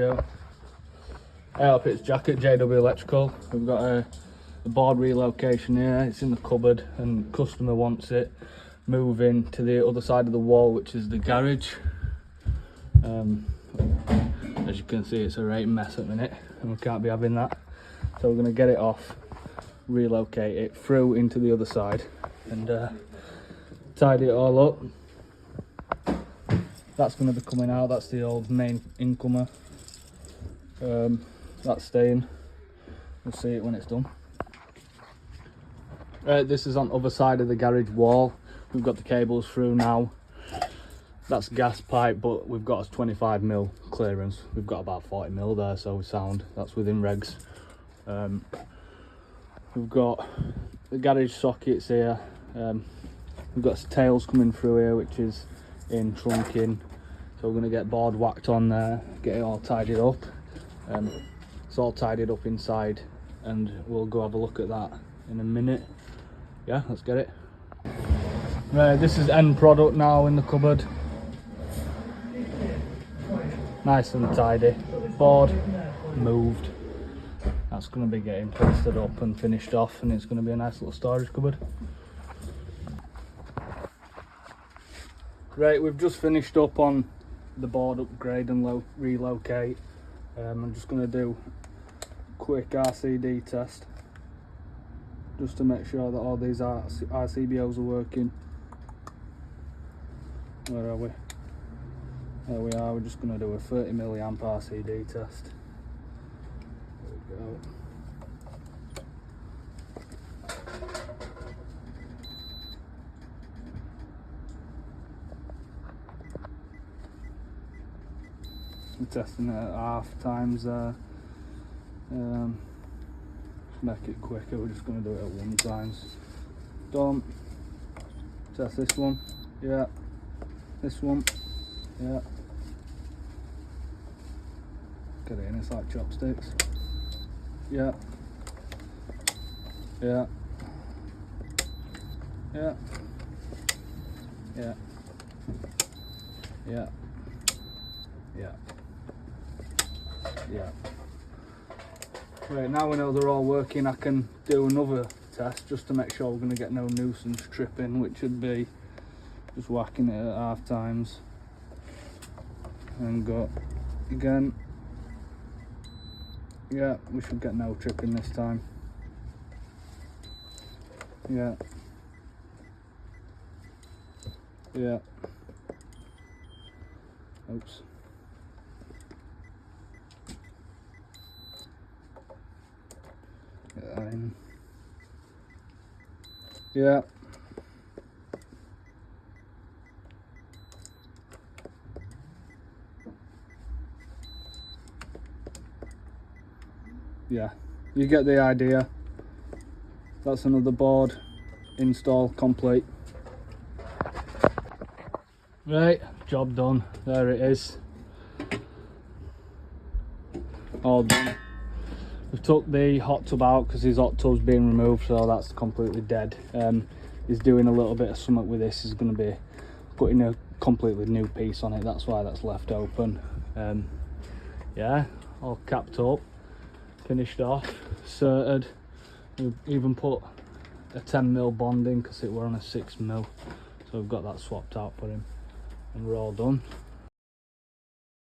Yeah. Hey up, it's Jack at JW Electrical. We've got a board relocation here. It's in the cupboard and customer wants it moving to the other side of the wall, which is the garage. As you can see, it's a right mess at the minute and we can't be having that. So we're going to get it off, relocate it through into the other side and tidy it all up. That's going to be coming out. That's the old main incomer. That's staying. We'll see it when it's done. This is on the other side of the garage wall. We've got the cables through now. That's gas pipe, but we've got a 25mm clearance. We've got about 40mm there, so we sound. That's within regs. We've got the garage sockets here. We've got tails coming through here, which is in trunking. So we're going to get board whacked on there, get it all tidied up. It's all tidied up inside, and we'll go have a look at that in a minute. Yeah, let's get it. Right, this is end product now in the cupboard. Nice and tidy. Board moved. That's going to be getting plastered up and finished off, and it's going to be a nice little storage cupboard. Right, we've just finished up on the board upgrade and relocate. I'm just going to do a quick RCD test just to make sure that all these RCBOs are working. Where are we? There we are. We're just going to do a 30 milliamp RCD test. There we go. We're testing it at half times there. To make it quicker, we're just going to do it at 1 times. Done. Test this one. Yeah. This one. Yeah. Get it in, it's like chopsticks. Yeah. Yeah. Yeah. Yeah. Yeah. Yeah. Yeah. Right, now we know they're all working, I can do another test just to make sure we're going to get no nuisance tripping, which would be just whacking it at half times. And go again. Yeah, we should get no tripping this time. Yeah. Yeah. Oops. Get that in. Yeah. Yeah, you get the idea. That's another board install complete. Right, job done. There it is. All done. We've took the hot tub out because his hot tub's being removed, so that's completely dead. He's doing a little bit of something with this. He's going to be putting a completely new piece on it. That's why that's left open. Yeah, all capped up. Finished off, certed. We've even put a 10mm bond in because it were on a 6mm, so we've got that swapped out for him and we're all done.